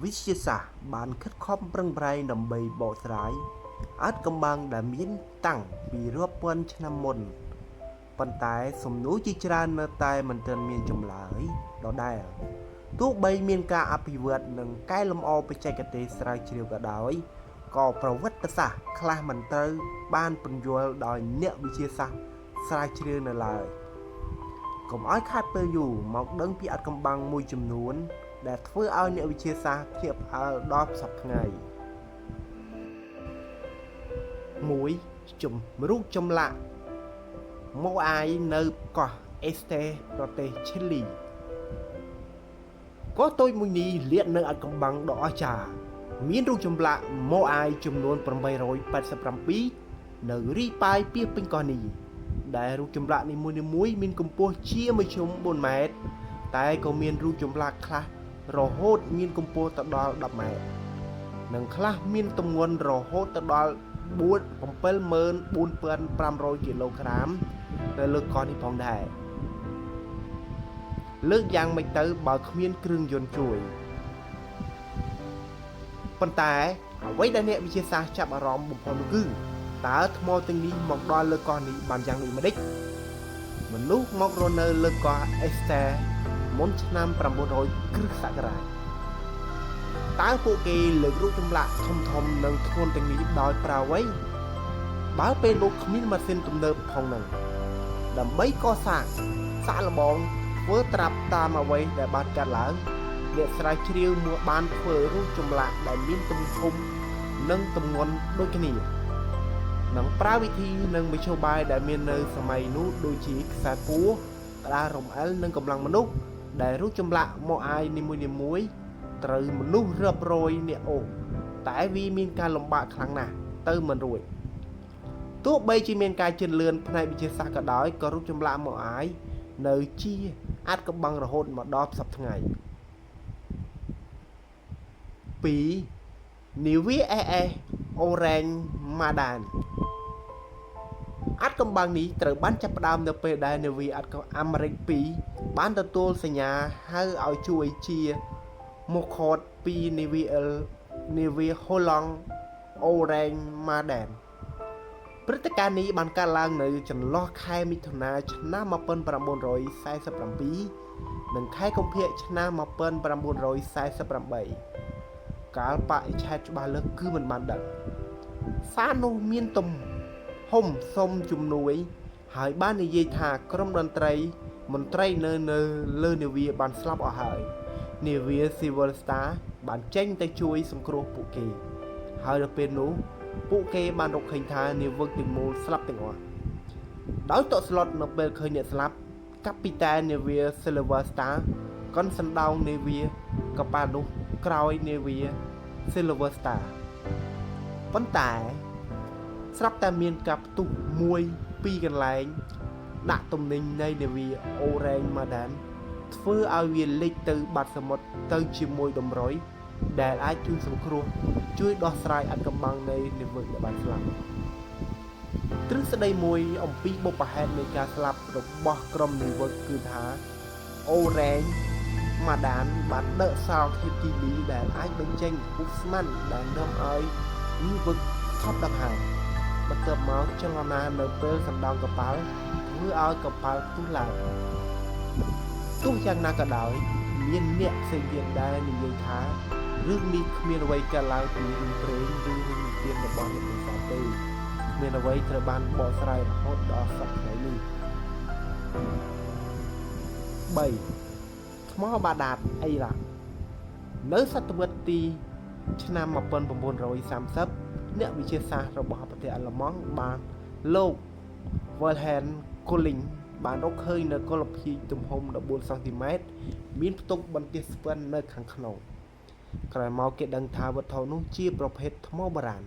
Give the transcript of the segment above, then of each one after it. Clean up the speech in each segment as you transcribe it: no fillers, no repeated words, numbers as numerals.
វិទ្យាសាស្ត្របានខិតខំប្រឹងប្រែងដើម្បីបកស្រាយអាចកំបាំងដែលមានតាំងពីរាប់ពាន់ឆ្នាំមុនប៉ុន្តែសំណួរជាច្រើននៅតែមិនទាន់មានចម្លើយដដែលទោះបីមានការអភិវឌ្ឍនិងកែលម្អបច្ចេកទេសស្រាវជ្រាវក៏ដោយក៏ប្រវត្តិសាស្ត្រខ្លះមិនត្រូវបានពន្យល់ដោយអ្នកវិទ្យាសាស្ត្រស្រាវជ្រាវនៅឡើយកុំឲ្យខាតពេលយូរមកដឹងពីអាថ៌កំបាំងមួយចំនួនដែលធ្វើឲ្យអ្នកវិទ្យាសាស្ត្រភ្ញាក់ផ្អើលដល់សប្តាហ៍ថ្ងៃ1ជំរូបចម្លាក់ម៉ូអាយនៅកោះអេស្តេប្រទេសឈីលីក៏តូចមួយនេះលាតនៅអាថ៌កំបាំងដ៏អស្ចារ្យមានរូបចម្លាក់ម៉ូអាយចំនួន887នៅរីប៉ាយពាសពេញកោះនេះដែលរូបចម្លាក់នីមួយៗមានកម្ពស់ជាមធ្យម4ម៉ែត្រតែក៏មានរូបចម្លាក់ខ្លះរហូតមានកម្ពស់ទៅដល់10ម៉ែត្រនិងខ្លះមានទម្ងន់រហូតទៅដល់74500គីឡូក្រាមនៅលើកោះនេះផងដែរលើកយ៉ាងម៉េចទៅបើគ្មានគ្រឿងយន្តជួយប៉ុន្តែអ្វីដែលអ្នកវិទ្យាសាស្ត្រចាប់អារម្មណ៍បំផុតនោះគឺតើថ្មទាំងនេះមកដល់លើកោះនេះបានយ៉ាងដូចម្តេចមនុស្សមករស់នៅលើកោះអេស្តាមុនឆ្នាំ900គ្រិស្តសករាជតើពួកគេលើករូបចម្លាក់ធំនិងធ្ងន់ទាំងនេះដោយប្រើអ្វីបើពេលនោះគ្មានម៉ាស៊ីនទំនើបផងនឹងដើម្បីកសាងសាកល្បងធ្វើត្រាប់តាមអ្វីដែលបានកាត់ឡើងអ្នកស្រាវជ្រាវមួយបានធ្វើរូបចម្លាក់ដែលមានទំហំនិងទម្ងន់ដូចគ្នានិងប្រើវិធីនិងមធ្យោបាយដែលមាននៅសម័យនោះដូចជាខ្សែពួរក្តាររំអិលនិងកម្លាំងមនុស្សដែលរូបចម្លាក់ម៉ូអាយនីមួយៗត្រូវមនុស្សរាប់រយនាក់អូសតែវាមានការលំបាកខ្លាំងណាស់ទៅមិនរួចទោះបីជាមានការជឿនលឿនផ្នែកវិទ្យាសាស្ត្រក៏ដោយក៏រូបចម្លាក់ម៉ូអាយនៅជាអាចកំបាំងរហូតមកដល់សប្តាហ៍ថ្ងៃ2 Navy SS Orange Mardan អាថ៌កំបាំងនេះត្រូវបានចាប់ផ្ដើមនៅពេលដែល Navy អាមេរិក2បានទទួលសញ្ញាហៅឲ្យជួយជាមកខតពី Navy Holland Orange Mardan ព្រឹត្តិការណ៍នេះបានកើតឡើងនៅចន្លោះខែមិថុនាឆ្នាំ1947និងខែកុម្ភៈឆ្នាំ1948កាលបរិច្ឆេទច្បាស់លាស់គឺមិនបានដឹងសារនោះមានទំហំសុំជំនួយហើយបាននិយាយថាក្រុមតន្ត្រីមន្ត្រីនៅលើនាវាបានស្លាប់អស់ហើយនាវា Silver Star បានចេញទៅជួយសង្គ្រោះពួកគេហើយដល់ពេលនោះពួកគេបានរកឃើញថានាវិកទាំងមូលស្លាប់ទាំងអស់ដោយតក់ស្លុតនៅពេលឃើញអ្នកស្លាប់កាពីតែននាវា Silver Star កុនសណ្ដោងនាវាកប៉ាល់នោះក្រោយនាវា Silver Star ប៉ុន្តែស្រាប់តែមានការផ្ទុះមួយពីកន្លែងដាក់ទំនិញនៃនាវា Orange Mardan ធ្វើឲ្យវាលិចទៅបាតសមុទ្រទៅជាមួយតម្រុយដែលអាចជួយសង្គ្រោះជួយដោះស្រាយអាថ៌កំបាំងនៃនាវិកដែលបានស្លាប់ទ្រឹស្ដីមួយអំពីបុព្វហេតុនៃការស្លាប់របស់ក្រុមនាវិកគឺថា Orange Mardan បានដកសារធាតុគីមីដែលអាចបញ្ចេញឧស្ម័នដែលនាំឲ្យនាវិកថប់ដង្ហើមបន្ទាប់មកចលនានៅពេលសណ្ដោងកប៉ាល់ធ្វើឲ្យកប៉ាល់ផ្ទុះឡើងទោះយ៉ាងណាក៏ដោយមានអ្នកផ្សេងទៀតដែលនិយាយថារឿងនេះគ្មានអ្វីកើតឡើងពីរឿងព្រេងឬរឿងនិទានរបស់អ្នកនេសាទទេគ្មានអ្វីត្រូវបានបកស្រាយរហូតដល់សប្តាហ៍ថ្ងៃនេះ3ថ្មបាដាតអ៊ីរ៉ាក់នៅសតវត្សទីឆ្នាំ1930អ្នកវិទ្យាសាស្ត្ររបស់ប្រទេសអាល្លឺម៉ង់បានលោក Wilhelm Conling បានរកឃើញនៅកុលភាគទំហំ14សង់ទីម៉ែត្រមានផ្ទុកបន្ទះស្ពិននៅខាងក្នុងក្រោយមកគេដឹងថាវត្ថុនោះជាប្រភេទថ្មបុរាណ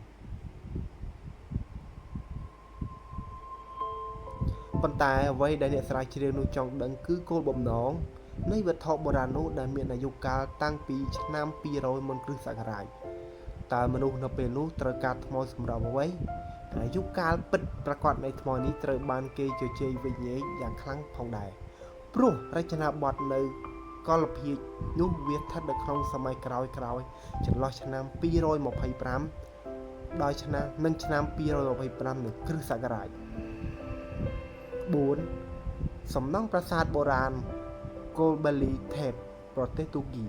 ប៉ុន្តែអ្វីដែលអ្នកស្រាវជ្រាវនោះចង់ដឹងគឺគោលបំណងនៃវត្ថុបុរាណនោះដែលមានអាយុកាលតាំងពីឆ្នាំ200មុនគ្រិស្តសករាជតើមនុស្សនៅពេលនោះត្រូវការថ្មសម្រាប់អ្វីអាយុកាលពិតប្រាកដនៃថ្មនេះត្រូវបានគេជជែកវិញ្ញាយ៉ាងខ្លាំងផងដែរព្រោះរចនាបថនៅ កលភាពនោះវាស្ថិតនៅក្នុងសម័យក្រោយចន្លោះឆ្នាំ225ដល់ឆ្នាំ225នៃគ្រិស្តសករាជ 4. សំណង់ប្រាសាទបុរាណ Göbekli Tepe ប្រទេសទូគី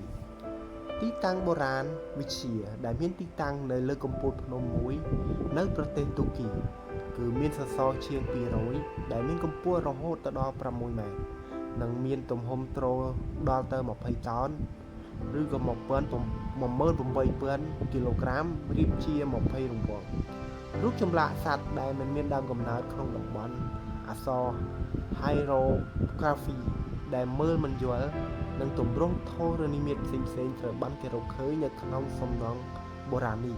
ទីតាំងបុរាណវិទ្យាដែលមានទីតាំងនៅលើកំពូលភ្នំមួយនៅប្រទេសទូគីគឺមានសសរជាង200ដែលមានកម្ពស់រហូតដល់6ម៉ែត្រនិងមានទំហំទ្រដល់ទៅ20តោនឬក៏18000 គីឡូក្រាមរៀបជា20រង្វង់រូបចម្លាក់សត្វដែលមិនមានដើមកំណើតក្នុងតំបន់អក្សរ hieroglyphy ដែលមើលមិនយល់និងទម្រង់ធរណីមាត្រផ្សេងៗត្រូវបានគេរកឃើញនៅក្នុងសំណង់បុរាណនេះ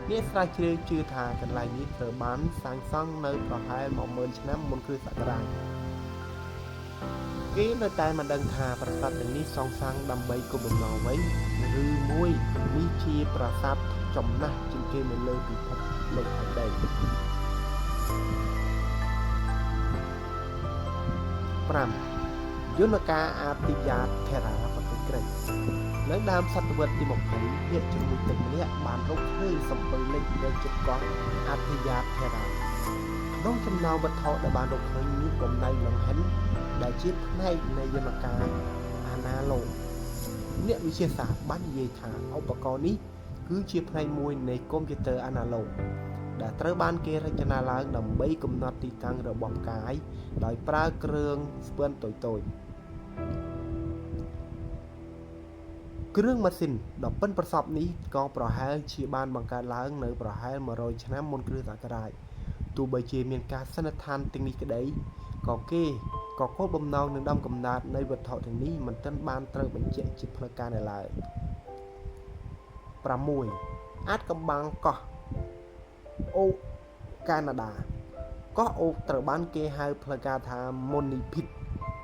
អ្នកស្រាវជ្រាវជឿថាកន្លែងនេះត្រូវបានសាងសង់នៅប្រហែល 10000 ឆ្នាំមុនគ្រិស្តសករាជគេនៅតែមិនដឹងថាប្រាសាទទាំងនេះសង់សាងដើម្បីគោលបំណងអ្វីឬមួយនេះជាប្រាសាទចំណាស់ជាងគេនៅលើពិភពលោកហើយដែរ 5. យន្តការអាទិយាធិរាប្រទេសក្រិកនៅដើមសតវត្សទី20អ្នកជំនួយទឹកម្នាក់បានរកឃើញសំពៅលេខនៅជិតកោះអាទិយាធិរាក្នុងចំណោមវត្ថុដែលបានរកឃើញមានកំណែលង្ហិនដែលជាផ្នែកនៃយន្តការអាណាឡូកអ្នកវិទ្យាសាស្ត្របាននិយាយថាឧបករណ៍នេះគឺជាផ្នែកមួយនៃកុំព្យូទ័រអាណាឡូកដែលត្រូវបានគេរចនាឡើងដើម្បីកំណត់ទីតាំងរបស់ផ្កាយដោយប្រើគ្រឿងស្ពាន់តូចៗគ្រឿងម៉ាស៊ីនដ៏ប៉ិនប្រសប់នេះក៏ប្រហែលជាបានបង្កើតឡើងនៅប្រហែល100ឆ្នាំមុនគ្រិស្តសករាជទោះបីជាមានការសន្និដ្ឋានទាំងនេះក្តីក៏គោលបំណងនិងដើមកំណើតនៃវត្ថុទាំងនេះមិនទាន់បានត្រូវបញ្ជាក់ជាផ្លូវការនៅឡើយ 6. អាចកំបាំងកោះអូកកាណាដាកោះអូកត្រូវបានគេហៅផ្លូវការថា Money Pit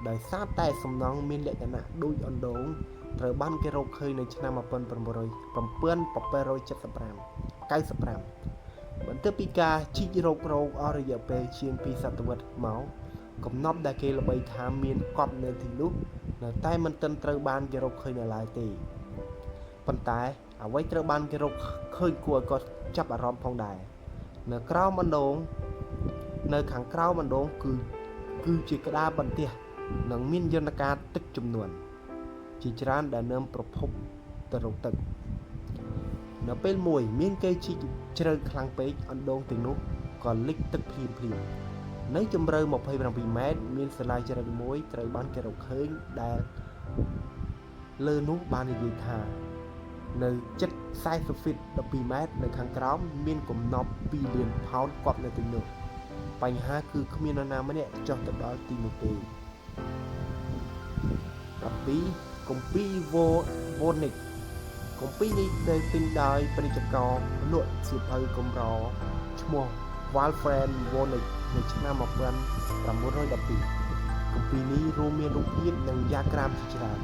ដោយសារតែសំណង់មានលក្ខណៈដូចអណ្ដូងត្រូវបានគេរកឃើញនៅឆ្នាំ1775 បន្ទាប់ពីការជីករករោគអស់រយៈពេលជាង2សតវត្សមកកំណប់ដែលគេល្បីថាមានកប់នៅទីនោះនៅតែមិនទាន់ត្រូវបានគេរកឃើញនៅឡើយទេប៉ុន្តែអ្វីត្រូវបានគេរកឃើញគួរឲ្យកត់ចាប់អារម្មណ៍ផងដែរនៅខាងក្រោមអណ្ដូងគឺជាក្តារបន្ទះនិងមានយន្តការទឹកចំនួនជាច្រើនដែលនាំប្រភពទៅរកទឹកនៅពេលមួយមានគេជីកជ្រៅខ្លាំងពេកអណ្ដូងទាំងនោះក៏លិចទឹកភ្លាមនៅជម្រៅ27ម៉ែត្រមានសាលាជ្រៅមួយត្រូវបានគេរកឃើញដែលលើនោះបាននិយាយថានៅជិត40 feet 12ម៉ែត្រនៅខាងក្រោមមានកំណប់2លានផោនគប់នៅទីនោះបញ្ហាគឺគ្មាននរណាម្នាក់ចុះទៅដល់ទីនោះទេ12គម្ពីរវូនិកគម្ពីរនេះដែលទិញដោយព្រះចក្រលក់សៀវភៅកម្រឈ្មោះ Walfred Wonig នៅឆ្នាំ1912គម្ពីរនេះរួមមានរូបភាពនិងយ៉ាក្រាមជាច្រើន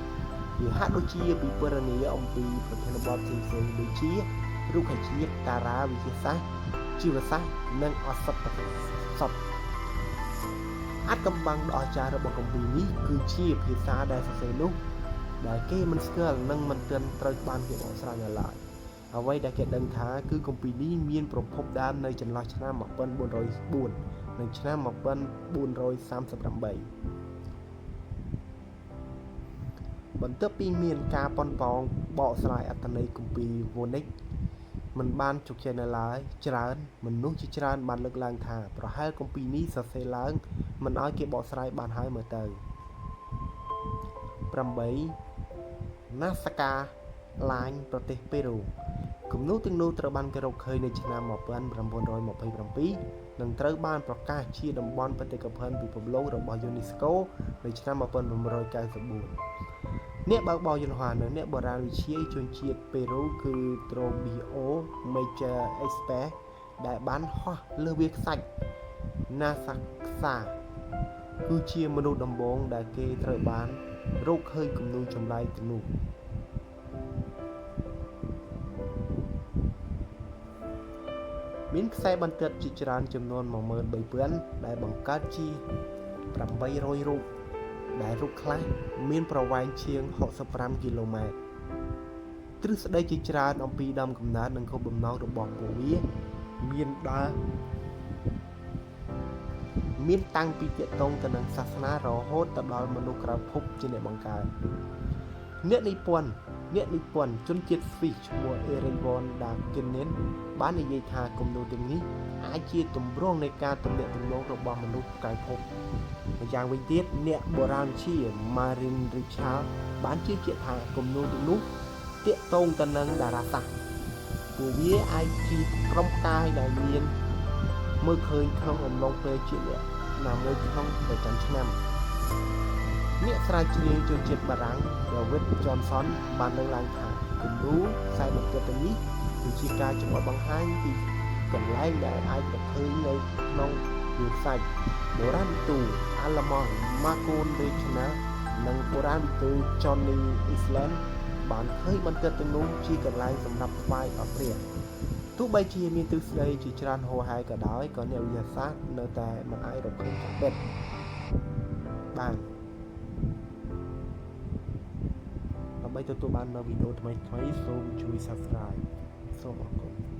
វាហាក់ដូចជាពិពណ៌នាអំពីប្រធានបទផ្សេងៗដូចជារុក្ខជាតិតារាវិទ្យាសាស្ត្រជីវសាស្ត្រនិងឱសថសត្វអត្ថកម្បាំងដ៏អស្ចារ្យរបស់គម្ពីរនេះគឺជាភាសាដែលសរសេរនោះដែលគេមិនស្គាល់និងមិនទាន់ត្រូវបានគេបកស្រាយនៅឡើយអ្វីដែលគេដឹងថាគឺគម្ពីរនេះមានប្រភពដើមនៅចន្លោះឆ្នាំ1404និងឆ្នាំ1438បន្ទាប់ពីមានការប៉ុនប៉ងបកស្រាយអត្ថន័យគម្ពីរវូនិកមិនបានជោគជ័យនៅឡើយច្រើនមនុស្សជាច្រើនបានលើកឡើងថាប្រហែលគម្ពីរនេះសរសេរឡើងមិនឲ្យគេបកស្រាយបានហើយមើលទៅ 8. ណាសាកាឡាញប្រទេសប៉េរូគំនូរទាំងនោះត្រូវបានគេរកឃើញនៅឆ្នាំ1927និងត្រូវបានប្រកាសជាតំបន់បេតិកភណ្ឌពិភពលោករបស់ UNESCO នៅឆ្នាំ1994អ្នកបើកបរយន្តហោះនិងអ្នកបុរាណវិទ្យាជនជាតិប៉េរូគឺ Trobio Major Express ដែលបានហោះលើវាលខ្សាច់ NASA គឺជាមនុស្សដំបូងដែលគេត្រូវបានរកឃើញគំនូរចម្លែកទាំងនោះមានខ្សែបន្ទាត់ជាច្រើនចំនួន 13000 ដែលបង្កើតជា800រូប ដែលរូបខ្លះមានប្រវែងជាង65គីឡូម៉ែត្រទ្រឹស្ដីជាច្រើនអំពីដើមកំណើតនិងគោលបំណងរបស់ពួកវាមានតាំងពីទាក់ទងទៅនឹងសាសនារហូតទៅដល់មនុស្សក្រៅភពជាអ្នកបង្កើតអ្នកនិពន្ធជនជាតិស្វីសឈ្មោះ Erik von Däniken បាននិយាយថាគំនូរទាំងនេះអាចជាទម្រង់នៃការទំនាក់ទំនងរបស់មនុស្សក្រៅភpomម្យ៉ាងវិញទៀតអ្នកបុរាណវិទ្យា Marin Richard បានជឿជាក់ថាគំនូរទាំងនោះទាក់ទងទៅនឹងតារាសាស្ត្រពួកវាអាចជាក្រុមកាយដែលមានមើលឃើញក្នុងអំឡុងពេលជាលក្ខណាមួយក្នុងប្រចាំឆ្នាំអ្នកស្រាវជ្រាវជនជាតិបារាំង David Johnson បានលើកឡើងថាគំនូរខ្សែបន្ទាត់ទាំងនេះគឺជាការចំអកបង្ហាញពីកន្លែងដែលអាចរកឃើញនៅក្នុងរឿងសាច់បុរាណវិទូអាឡម៉ង់ Marco Richner និងបុរាណវិទូ Johnny Island បានឃើញបន្ទាត់ទាំងនោះជាកន្លែងសម្រាប់ថ្វាយដល់ព្រះទោះបីជាមានទ្រឹស្ដីជាច្រើនហោហែក៏ដោយក៏អ្នកវិទ្យាសាស្ត្រនៅតែមិនអាចរកឃើញថាពិតបានដើម្បីទទួលបាននូវវីដេអូថ្មីៗសូមជួយ Subscribe សូមអរគុណ